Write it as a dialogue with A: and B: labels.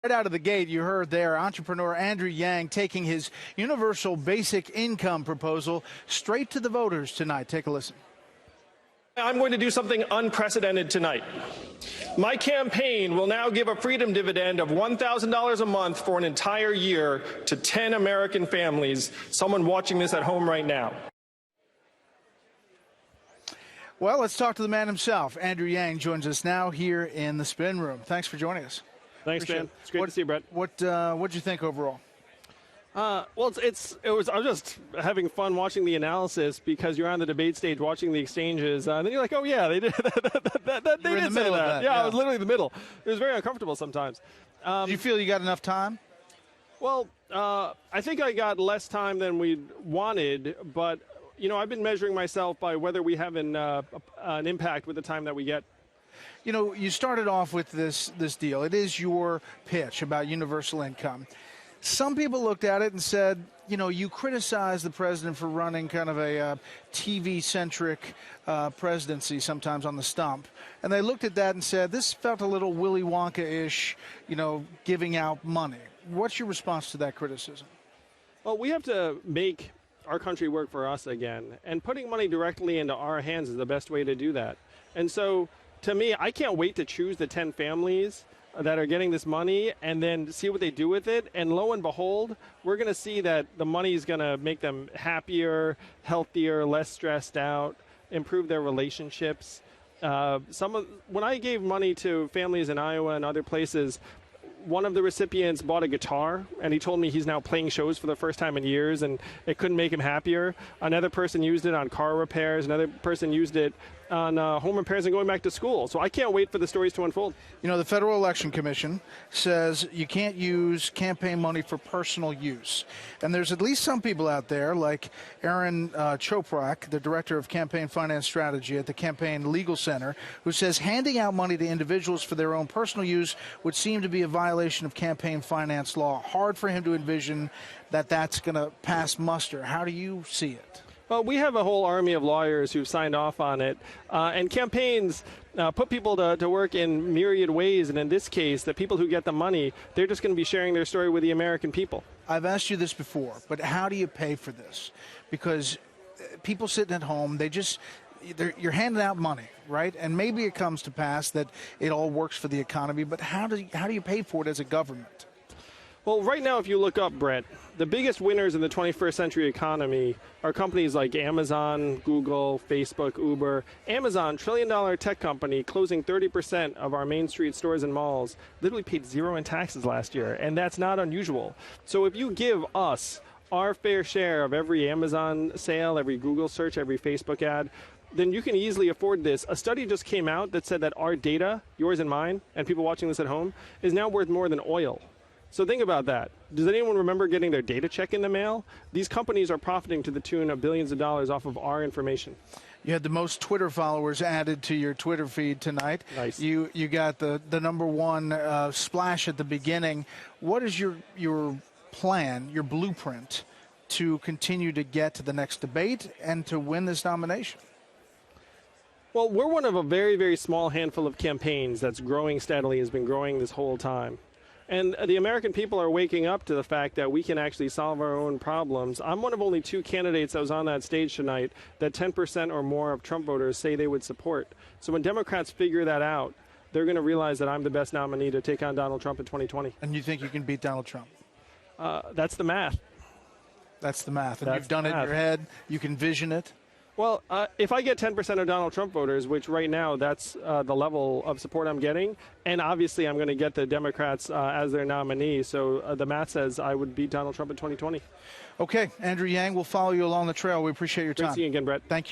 A: Right out of the gate, you heard there entrepreneur Andrew Yang taking his universal basic income proposal straight to the voters tonight. Take a listen.
B: I'm going to do something unprecedented tonight. My campaign will now give a freedom dividend of $1,000 a month for an entire year to 10 American families, someone watching this at home right now.
A: Well, let's talk to the man himself. Andrew Yang joins us now here in the Spin Room. Thanks for joining us.
C: Thanks, Dan. It's great to see you, Brett.
A: What'd you think overall?
C: Well, I was just having fun watching the analysis because you're on the debate stage watching the exchanges, and then you're like, oh yeah, they did that. They did say that. Yeah, I was literally in the middle. It was very uncomfortable sometimes.
A: Do you feel you got enough time?
C: Well, I think I got less time than we wanted, but I've been measuring myself by whether we have an impact with the time that we get.
A: You started off with this deal. It is your pitch about universal income. Some people looked at it and said, you criticized the president for running kind of a TV-centric presidency sometimes on the stump. And they looked at that and said, this felt a little Willy Wonka-ish, giving out money. What's your response to that criticism?
C: Well, we have to make our country work for us again. And putting money directly into our hands is the best way to do that. And so, to me, I can't wait to choose the 10 families that are getting this money and then see what they do with it. And lo and behold, we're going to see that the money is going to make them happier, healthier, less stressed out, improve their relationships. When I gave money to families in Iowa and other places, one of the recipients bought a guitar, and he told me he's now playing shows for the first time in years, and it couldn't make him happier. Another person used it on car repairs. Another person used it on home repairs and going back to school. So I can't wait for the stories to unfold.
A: The Federal Election Commission says you can't use campaign money for personal use. And there's at least some people out there, like Aaron Choprak, the Director of Campaign Finance Strategy at the Campaign Legal Center, who says handing out money to individuals for their own personal use would seem to be a violation of campaign finance law. Hard for him to envision that that's going to pass muster. How do you see it?
C: Well, we have a whole army of lawyers who've signed off on it, and campaigns put people to work in myriad ways, and in this case, the people who get the money, they're just going to be sharing their story with the American people.
A: I've asked you this before, but how do you pay for this? Because people sitting at home, you're handing out money, right? And maybe it comes to pass that it all works for the economy, but how do you pay for it as a government?
C: Well, right now, if you look up, Brett, the biggest winners in the 21st century economy are companies like Amazon, Google, Facebook, Uber. Amazon, trillion-dollar tech company, closing 30% of our Main Street stores and malls, literally paid zero in taxes last year, and that's not unusual. So if you give us our fair share of every Amazon sale, every Google search, every Facebook ad, then you can easily afford this. A study just came out that said that our data, yours and mine, and people watching this at home, is now worth more than oil. So think about that. Does anyone remember getting their data check in the mail? These companies are profiting to the tune of billions of dollars off of our information.
A: You had the most Twitter followers added to your Twitter feed tonight.
C: Nice.
A: You got the number one splash at the beginning. What is your plan, your blueprint, to continue to get to the next debate and to win this nomination?
C: Well, we're one of a very, very small handful of campaigns that's growing steadily, has been growing this whole time. And the American people are waking up to the fact that we can actually solve our own problems. I'm one of only 2 candidates that was on that stage tonight that 10% or more of Trump voters say they would support. So when Democrats figure that out, they're going to realize that I'm the best nominee to take on Donald Trump in 2020.
A: And you think you can beat Donald Trump?
C: That's the math.
A: That's the math. And you've done it in your head. You can vision it.
C: Well, if I get 10% of Donald Trump voters, which right now that's the level of support I'm getting, and obviously I'm going to get the Democrats as their nominee, so the math says I would beat Donald Trump in 2020.
A: Okay, Andrew Yang, we'll follow you along the trail. We appreciate your time.
C: Great seeing you again, Brett.
A: Thank you.